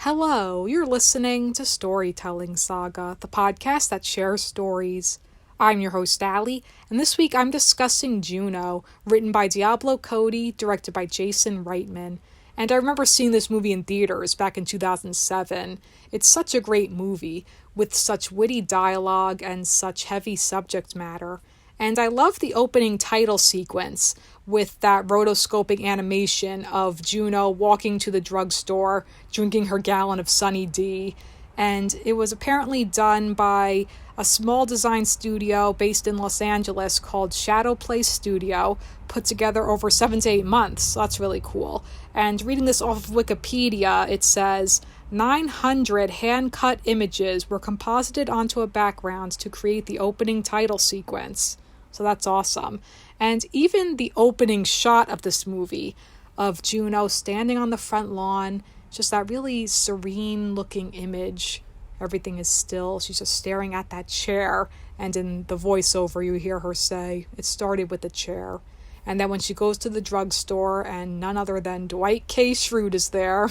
Hello, you're listening to Storytelling Saga, the podcast that shares stories. I'm your host, Allie, and this week I'm discussing Juno, written by Diablo Cody, directed by Jason Reitman. And I remember seeing this movie in theaters back in 2007. It's such a great movie, with such witty dialogue and such heavy subject matter. And I love the opening title sequence with that rotoscoping animation of Juno walking to the drugstore, drinking her gallon of Sunny D. And it was apparently done by a small design studio based in Los Angeles called Shadow Play Studio, put together over 7 to 8 months. So that's really cool. And reading this off of Wikipedia, it says 900 hand-cut images were composited onto a background to create the opening title sequence. So that's awesome. And even the opening shot of this movie of Juno standing on the front lawn, just that really serene looking image. Everything is still. She's just staring at that chair. And in the voiceover, you hear her say, "It started with the chair." And then when she goes to the drugstore and none other than Dwight K. Schrute is there,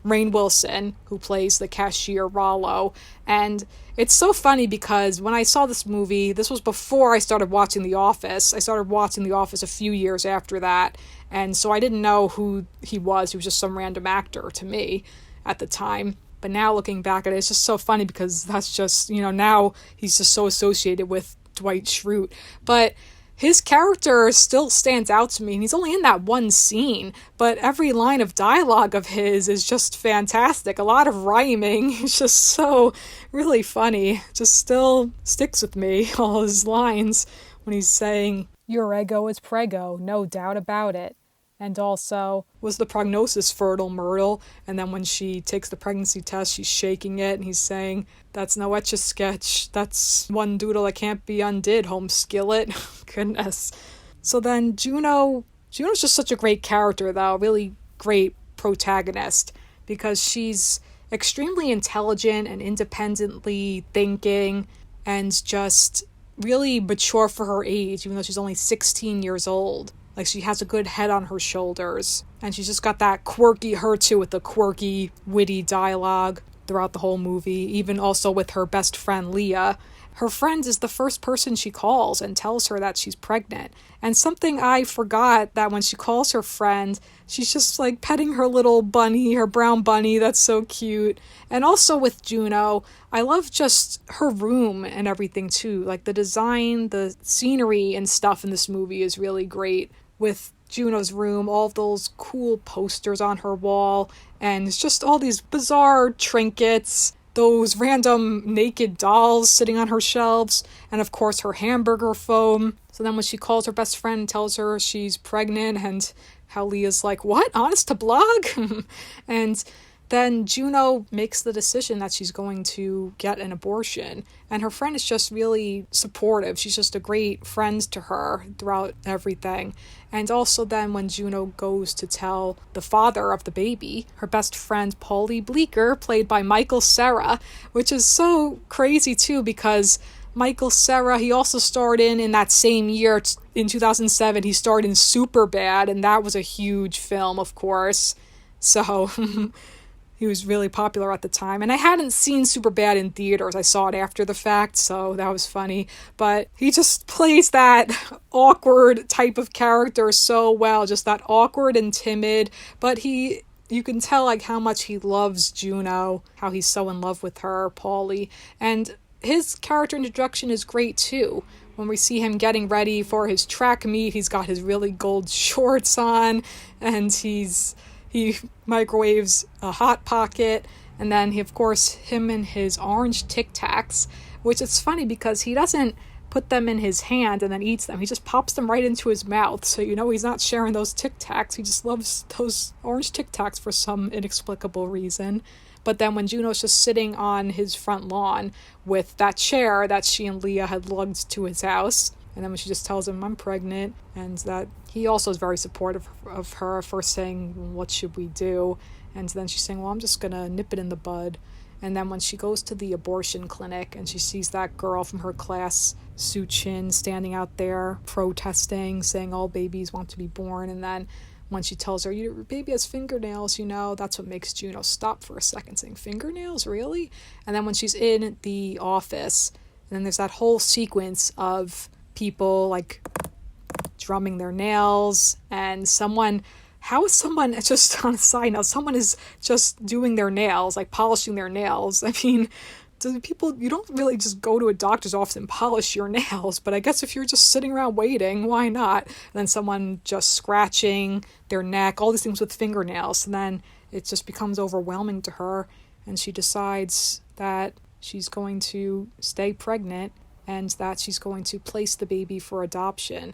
Rainn Wilson, who plays the cashier Rollo. And it's so funny because when I saw this movie, this was before I started watching The Office. I started watching The Office a few years after that. And so I didn't know who he was. He was just some random actor to me at the time. But now looking back at it, it's just so funny because that's just, now he's just so associated with Dwight Schrute. But his character still stands out to me, and he's only in that one scene, but every line of dialogue of his is just fantastic. A lot of rhyming. It's just so really funny. Just still sticks with me, all his lines, when he's saying, "Your ego is prego, no doubt about it." And also, was the prognosis fertile, Myrtle? And then when she takes the pregnancy test, she's shaking it, and he's saying, "That's no Etch-a-Sketch. That's one doodle that can't be undid, home skillet." Goodness. So then Juno's just such a great character, though. Really great protagonist, because she's extremely intelligent and independently thinking, and just really mature for her age, even though she's only 16 years old. Like, she has a good head on her shoulders. And she's just got that quirky, her too, with the quirky, witty dialogue throughout the whole movie. Even also with her best friend, Leah. Her friend is the first person she calls and tells her that she's pregnant. And something I forgot, that when she calls her friend, she's just like petting her little bunny, her brown bunny. That's so cute. And also with Juno, I love just her room and everything too. Like the design, the scenery and stuff in this movie is really great. With Juno's room, all of those cool posters on her wall, and it's just all these bizarre trinkets, those random naked dolls sitting on her shelves, and of course her hamburger foam. So then when she calls her best friend and tells her she's pregnant, and how Leah's like, "What? Honest to blog?" And then Juno makes the decision that she's going to get an abortion. And her friend is just really supportive. She's just a great friend to her throughout everything. And also then when Juno goes to tell the father of the baby, her best friend Paulie Bleecker, played by Michael Cera, which is so crazy too, because Michael Cera, he also starred in that same year, in 2007, he starred in Superbad, and that was a huge film, of course. So he was really popular at the time. And I hadn't seen Superbad in theaters. I saw it after the fact, so that was funny. But he just plays that awkward type of character so well. Just that awkward and timid. But you can tell like how much he loves Juno, how he's so in love with her, Paulie. And his character introduction is great too. When we see him getting ready for his track meet, he's got his really gold shorts on, and he microwaves a Hot Pocket, and then him and his orange Tic Tacs, which is funny because he doesn't put them in his hand and then eats them. He just pops them right into his mouth, so he's not sharing those Tic Tacs. He just loves those orange Tic Tacs for some inexplicable reason. But then when Juno's just sitting on his front lawn with that chair that she and Leah had lugged to his house, and then when she just tells him, "I'm pregnant," and that he also is very supportive of her, first saying, "What should we do?" And then she's saying, "Well, I'm just going to nip it in the bud." And then when she goes to the abortion clinic and she sees that girl from her class, Sue Chin, standing out there protesting, saying all babies want to be born. And then when she tells her, your baby has fingernails, that's what makes Juno stop for a second, saying, fingernails, really? And then when she's in the office, and then there's that whole sequence of people like drumming their nails, and how is someone, just on a side note, someone is just doing their nails, like polishing their nails. I mean, you don't really just go to a doctor's office and polish your nails, but I guess if you're just sitting around waiting, why not? And then someone just scratching their neck, all these things with fingernails, and then it just becomes overwhelming to her, and she decides that she's going to stay pregnant and that she's going to place the baby for adoption.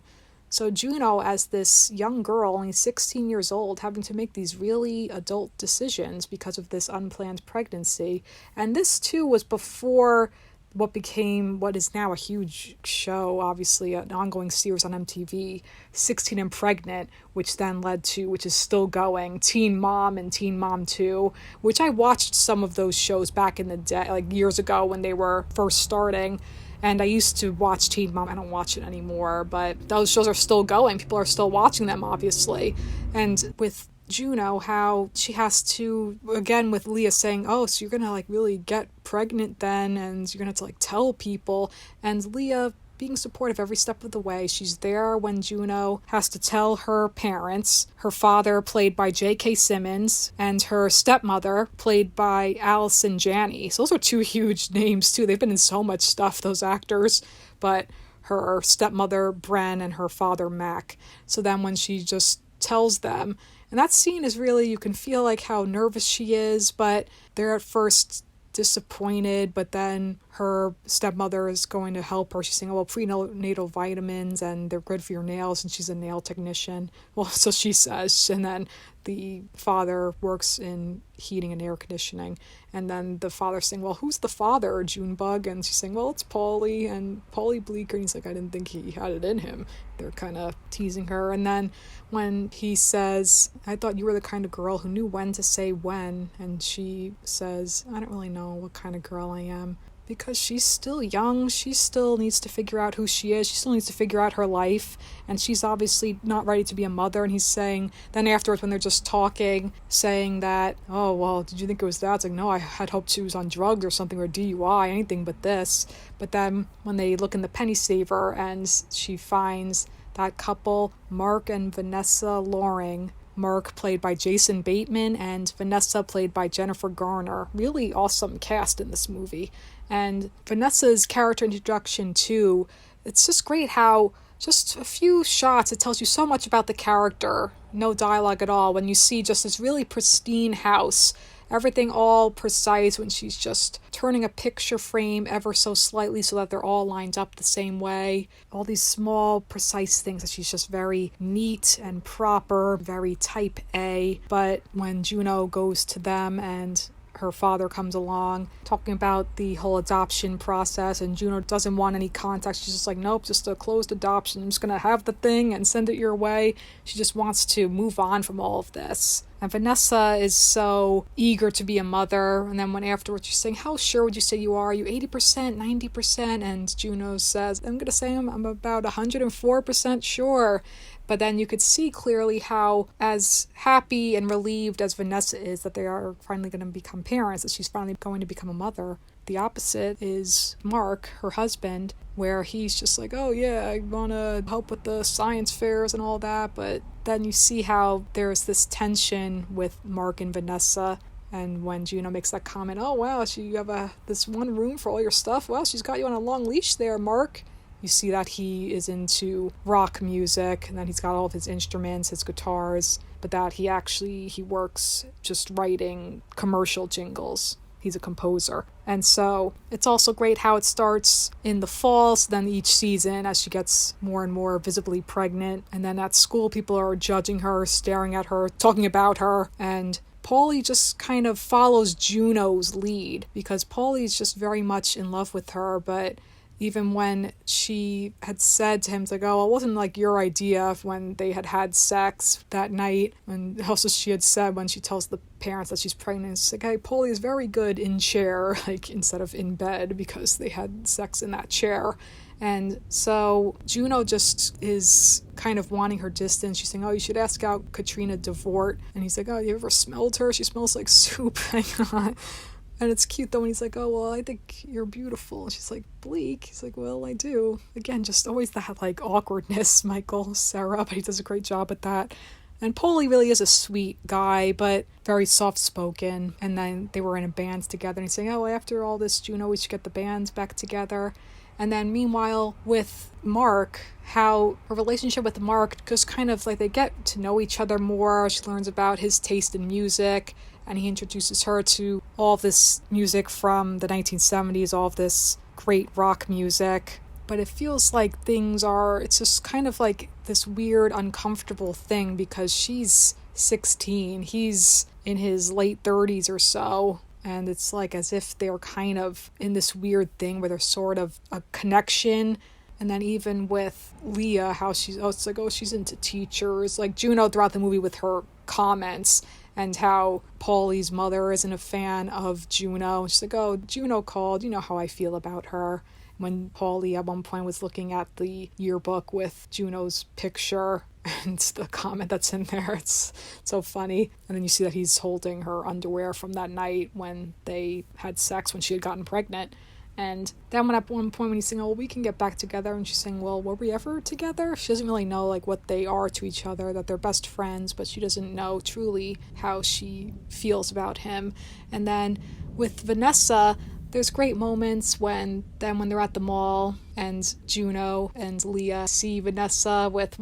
So Juno, as this young girl, only 16 years old, having to make these really adult decisions because of this unplanned pregnancy. And this, too, was before what became what is now a huge show, obviously, an ongoing series on MTV, 16 and Pregnant, which then led to, which is still going, Teen Mom and Teen Mom 2, which I watched some of those shows back in the day, like years ago when they were first starting. And I used to watch Teen Mom. I don't watch it anymore, but those shows are still going. People are still watching them, obviously. And with Juno, how she has to, again, with Leah saying, oh, so you're going to, really get pregnant then, and you're going to have to, tell people. And Leah being supportive every step of the way. She's there when Juno has to tell her parents, her father, played by J.K. Simmons, and her stepmother, played by Allison Janney. So those are two huge names, too. They've been in so much stuff, those actors. But her stepmother, Bren, and her father, Mac. So then when she just tells them, and that scene is really, you can feel how nervous she is, but they're at first disappointed, but then her stepmother is going to help her. She's saying, prenatal vitamins, and they're good for your nails, and she's a nail technician. Well, so she says, and then the father works in heating and air conditioning, and then the father's saying, well, who's the father, Junebug? And she's saying, well, it's Paulie, and Paulie Bleecker, and he's like, I didn't think he had it in him. They're kind of teasing her, and then when he says, I thought you were the kind of girl who knew when to say when, and she says, I don't really know what kind of girl I am. Because she's still young, she still needs to figure out who she is, she still needs to figure out her life, and she's obviously not ready to be a mother. And he's saying, then afterwards when they're just talking, saying that, oh, well, did you think it was that? It's like, no, I had hoped she was on drugs or something, or DUI, anything but this. But then when they look in the penny saver and she finds that couple, Mark and Vanessa Loring, Mark played by Jason Bateman and Vanessa played by Jennifer Garner. Really awesome cast in this movie. And Vanessa's character introduction too, it's just great how just a few shots, it tells you so much about the character. No dialogue at all. When you see just this really pristine house, everything all precise, when she's just turning a picture frame ever so slightly so that they're all lined up the same way. All these small, precise things that she's just very neat and proper, very type A. But when Juno goes to them and her father comes along talking about the whole adoption process, and Juno doesn't want any contact. She's just like, nope, just a closed adoption. I'm just going to have the thing and send it your way. She just wants to move on from all of this. And Vanessa is so eager to be a mother. And then when afterwards she's saying, how sure would you say you are? Are you 80%, 90%? And Juno says, I'm going to say I'm about 104% sure. But then you could see clearly how, as happy and relieved as Vanessa is that they are finally going to become parents, that she's finally going to become a mother, the opposite is Mark, her husband, where he's just like, oh yeah, I want to help with the science fairs and all that. But then you see how there's this tension with Mark and Vanessa. And when Juno makes that comment, oh wow, you have this one room for all your stuff. Well, she's got you on a long leash there, Mark. You see that he is into rock music, and then he's got all of his instruments, his guitars, but that he works just writing commercial jingles. He's a composer. And so it's also great how it starts in the fall, so then each season as she gets more and more visibly pregnant, and then at school people are judging her, staring at her, talking about her, and Paulie just kind of follows Juno's lead, because Paulie's just very much in love with her, but even when she had said to him, it's like, oh, it wasn't like your idea of when they had sex that night. And also she had said when she tells the parents that she's pregnant, it's like, hey, Paulie is very good in chair, instead of in bed, because they had sex in that chair. And so Juno just is kind of wanting her distance. She's saying, oh, you should ask out Katrina DeVort. And he's like, oh, you ever smelled her? She smells like soup. And it's cute though when he's like, oh, well, I think you're beautiful. And she's like, bleak? He's like, well, I do. Again, just always that like awkwardness, Michael Cera, but he does a great job at that. And Paulie really is a sweet guy, but very soft-spoken. And then they were in a band together. And he's saying, oh, after all this, Juno, we should get the bands back together. And then meanwhile, with Mark, how her relationship with Mark just kind of like they get to know each other more. She learns about his taste in music. And he introduces her to all this music from the 1970s, all of this great rock music. But it feels like it's just kind of like this weird, uncomfortable thing because she's 16. He's in his late 30s or so. And it's like as if they're kind of in this weird thing where there's sort of a connection. And then even with Leah, how she's into teachers. Like Juno throughout the movie with her comments and how Paulie's mother isn't a fan of Juno. She's like, oh, Juno called. You know how I feel about her. When Paulie at one point was looking at the yearbook with Juno's picture and the comment that's in there, it's so funny. And then you see that he's holding her underwear from that night when they had sex when she had gotten pregnant. And then at one point when he's saying, oh, we can get back together, and she's saying, well, were we ever together? She doesn't really know like what they are to each other, that they're best friends, but she doesn't know truly how she feels about him. And then with Vanessa, there's great moments when they're at the mall and Juno and Leah see Vanessa with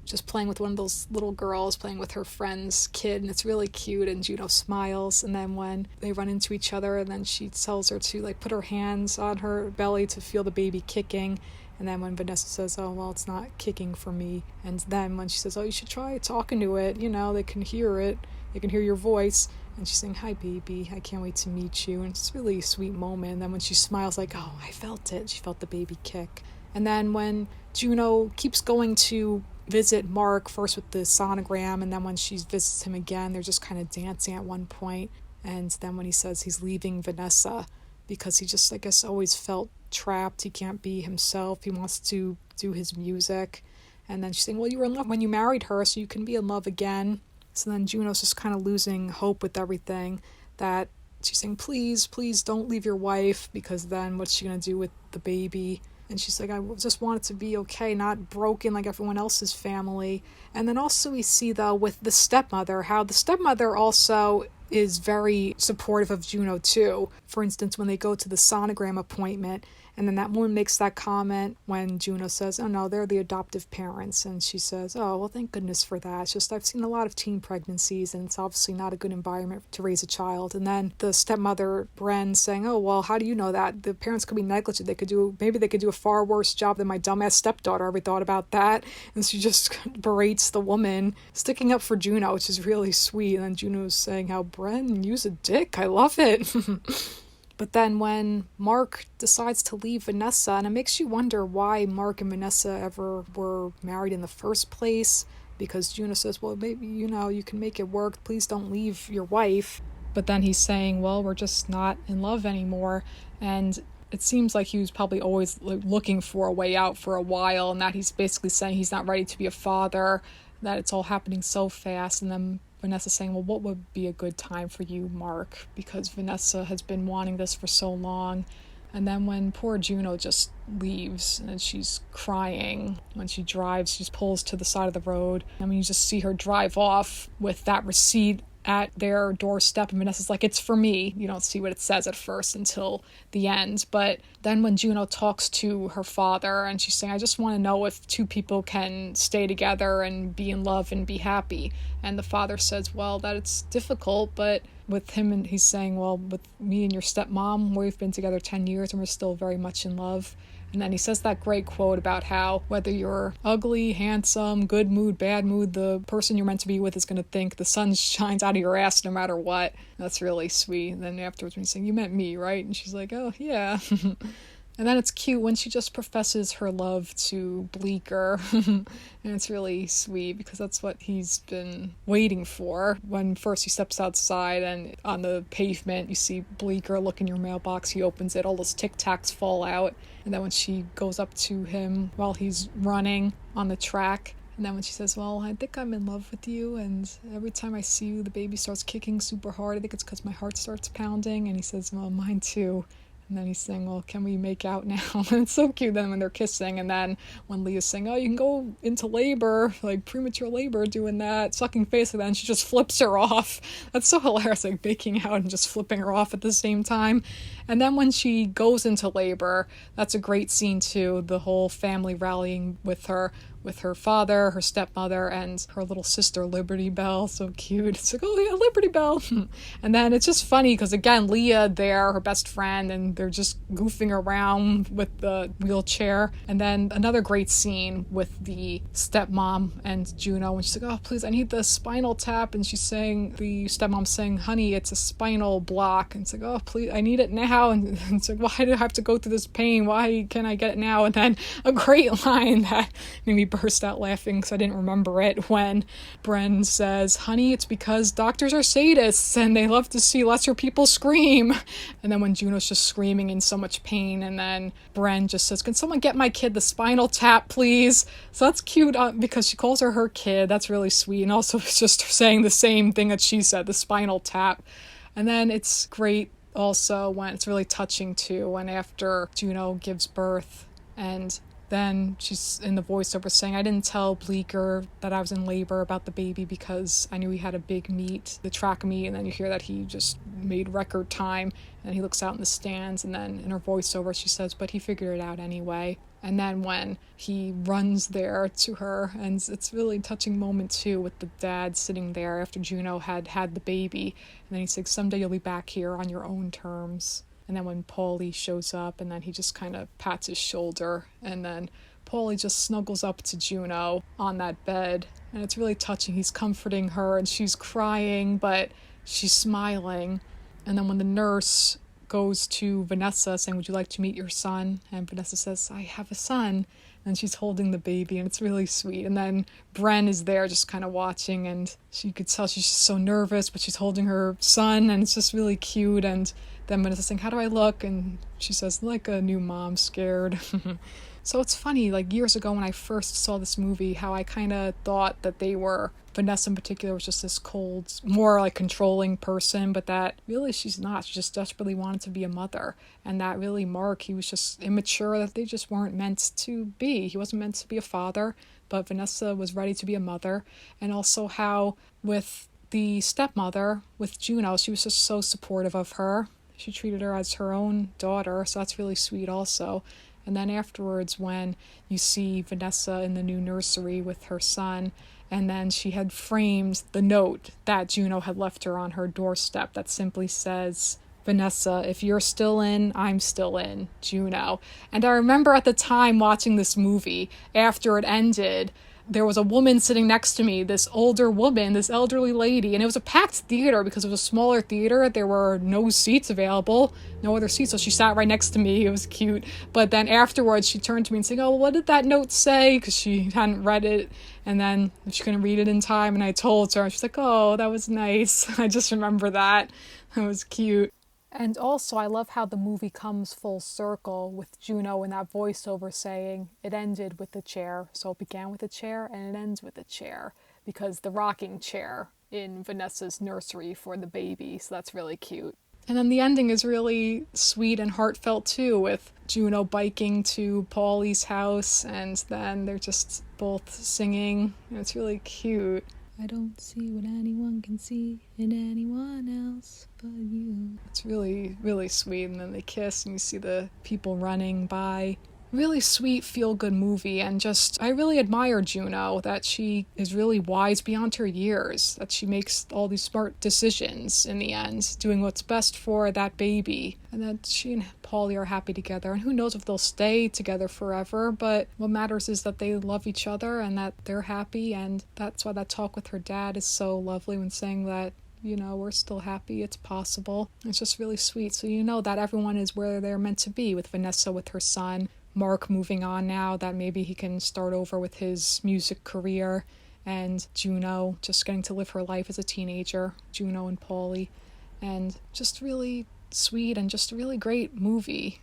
just playing with one of those little girls, playing with her friend's kid, and it's really cute, and Juno smiles. And then when they run into each other, and then she tells her to like put her hands on her belly to feel the baby kicking. And then when Vanessa says, oh, well, it's not kicking for me. And then when she says, oh, you should try talking to it, they can hear it, they can hear your voice. And she's saying, hi, baby, I can't wait to meet you. And it's really a sweet moment. And then when she smiles, like, oh, I felt it. She felt the baby kick. And then when Juno keeps going to visit Mark, first with the sonogram, and then when she visits him again, they're just kind of dancing at one point. And then when he says he's leaving Vanessa because he just, I guess, always felt trapped. He can't be himself. He wants to do his music. And then she's saying, well, you were in love when you married her, so you can be in love again. So then Juno's just kind of losing hope with everything, that she's saying, please don't leave your wife, because then what's she going to do with the baby? And she's like, I just want it to be okay, not broken like everyone else's family. And then also we see, though, with the stepmother, how the stepmother also is very supportive of Juno, too. For instance, when they go to the sonogram appointment, and then that woman makes that comment when Juno says, oh, no, they're the adoptive parents. And she says, oh, well, thank goodness for that. It's just I've seen a lot of teen pregnancies, and it's obviously not a good environment to raise a child. And then the stepmother, Bren, saying, oh, well, how do you know that? The parents could be negligent. Maybe they could do a far worse job than my dumbass stepdaughter. Ever thought about that? And she just berates the woman, sticking up for Juno, which is really sweet. And then Juno's saying how, Bren, use a dick. I love it. But then when Mark decides to leave Vanessa, and it makes you wonder why Mark and Vanessa ever were married in the first place, because Juno says, well, maybe, you can make it work. Please don't leave your wife. But then he's saying, well, we're just not in love anymore. And it seems like he was probably always looking for a way out for a while, and that he's basically saying he's not ready to be a father, that it's all happening so fast. And then Vanessa saying, well, what would be a good time for you, Mark? Because Vanessa has been wanting this for so long. And then when poor Juno just leaves and she's crying, when she drives, she pulls to the side of the road. I mean, you just see her drive off with that receipt at their doorstep, and Vanessa's like, it's for me. You don't see what it says at first until the end. But then when Juno talks to her father, and she's saying, I just want to know if two people can stay together and be in love and be happy. And the father says, well, that it's difficult, but with him, and he's saying, well, with me and your stepmom, we've been together 10 years and we're still very much in love. And then he says that great quote about how whether you're ugly, handsome, good mood, bad mood, the person you're meant to be with is going to think the sun shines out of your ass no matter what. That's really sweet. And then afterwards when he's saying, you meant me, right? And she's like, oh, yeah. And then it's cute when she just professes her love to Bleecker. And it's really sweet because that's what he's been waiting for. When first he steps outside and on the pavement you see Bleecker look in your mailbox, he opens it, all those Tic Tacs fall out. And then when she goes up to him while he's running on the track, and then when she says, well, I think I'm in love with you, and every time I see you, the baby starts kicking super hard. I think it's because my heart starts pounding. And he says, well, mine too. And then he's saying, well, can we make out now? And it's so cute then when they're kissing. And then when Leah's saying, oh, you can go into labor, like premature labor, doing that, sucking face, and then she just flips her off. That's so hilarious, like making out and just flipping her off at the same time. And then when she goes into labor, that's a great scene too. The whole family rallying with her father, her stepmother, and her little sister, Liberty Bell. So cute. It's like, oh yeah, Liberty Bell. And then it's just funny because, again, Leah there, her best friend, and they're just goofing around with the wheelchair. And then another great scene with the stepmom and Juno, when she's like, oh, please, I need the spinal tap. And she's saying, the stepmom's saying, honey, it's a spinal block. And it's like, oh, please, I need it now. And it's like, why do I have to go through this pain? Why can't I get it now? And then a great line that made me burst out laughing because I didn't remember it, when Bren says, honey, it's because doctors are sadists and they love to see lesser people scream. And then when Juno's just screaming in so much pain, and then Bren just says, can someone get my kid the spinal tap, please? So that's cute because she calls her kid. That's really sweet. And also it's just saying the same thing that she said, the spinal tap. And then it's great also when it's really touching too, when after Juno gives birth and then she's in the voiceover saying, I didn't tell Bleecker that I was in labor about the baby because I knew he had a big meet, the track meet. And then you hear that he just made record time, and he looks out in the stands, and then in her voiceover she says, but he figured it out anyway. And then when he runs there to her, and it's really touching moment too with the dad sitting there after Juno had the baby, and then he says, someday you'll be back here on your own terms. And then when Paulie shows up, and then he just kind of pats his shoulder, and then Paulie just snuggles up to Juno on that bed, and it's really touching. He's comforting her, and she's crying, but she's smiling. And then when the nurse goes to Vanessa saying, would you like to meet your son? And Vanessa says, I have a son. And she's holding the baby, and it's really sweet. And then Bren is there just kind of watching, and she could tell she's just so nervous, but she's holding her son, and it's just really cute. And then Vanessa's saying, how do I look? And she says, like a new mom, scared. So it's funny, like years ago when I first saw this movie, how I kind of thought that Vanessa in particular was just this cold, more like controlling person, but that really she's not. She just desperately wanted to be a mother. And that really Mark, he was just immature, that they just weren't meant to be. He wasn't meant to be a father, but Vanessa was ready to be a mother. And also how with the stepmother, with Juno, she was just so supportive of her. She treated her as her own daughter, so that's really sweet also. And then afterwards, when you see Vanessa in the new nursery with her son, and then she had framed the note that Juno had left her on her doorstep that simply says, Vanessa, if you're still in, I'm still in, Juno. And I remember at the time watching this movie, after it ended, there was a woman sitting next to me, this older woman, this elderly lady, and it was a packed theater because it was a smaller theater. There were no seats available, no other seats, so she sat right next to me. It was cute. But then afterwards, she turned to me and said, oh, well, what did that note say? Because she hadn't read it, and then she couldn't read it in time, and I told her, and she's like, oh, that was nice. I just remember that. That was cute. And also, I love how the movie comes full circle with Juno in that voiceover saying it ended with the chair. So it began with a chair and it ends with a chair, because the rocking chair in Vanessa's nursery for the baby. So that's really cute. And then the ending is really sweet and heartfelt too, with Juno biking to Paulie's house, and then they're just both singing. It's really cute. I don't see what anyone can see in anyone else but you. It's really, really sweet. And then they kiss and you see the people running by. Really sweet, feel-good movie. And just, I really admire Juno, that she is really wise beyond her years, that she makes all these smart decisions in the end, doing what's best for that baby. And that she and Paulie are happy together. And who knows if they'll stay together forever, but what matters is that they love each other and that they're happy. And that's why that talk with her dad is so lovely, when saying that we're still happy it's possible. It's just really sweet. So that everyone is where they're meant to be, with Vanessa with her son, Mark moving on now that maybe he can start over with his music career, and Juno just getting to live her life as a teenager, Juno and Paulie, and just really sweet and just a really great movie.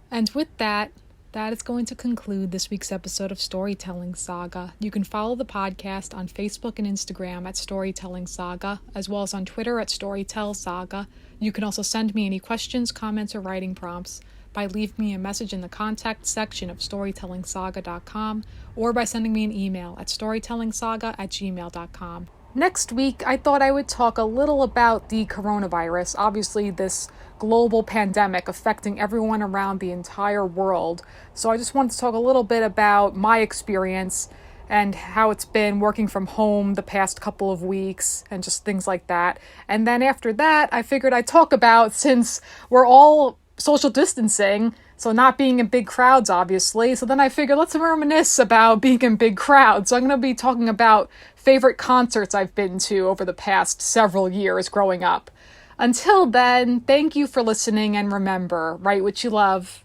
And with that is going to conclude this week's episode of Storytelling Saga. You can follow the podcast on Facebook and Instagram at Storytelling Saga, as well as on Twitter at Storytell Saga. You can also send me any questions, comments, or writing prompts by leaving me a message in the contact section of storytellingsaga.com or by sending me an email at storytellingsaga@gmail.com. Next week, I thought I would talk a little about the coronavirus, obviously this global pandemic affecting everyone around the entire world. So I just wanted to talk a little bit about my experience and how it's been working from home the past couple of weeks and just things like that. And then after that, I figured I'd talk about, since we're all social distancing, so not being in big crowds, obviously. So then I figured, let's reminisce about being in big crowds. So I'm going to be talking about favorite concerts I've been to over the past several years growing up. Until then, thank you for listening, and remember, write what you love.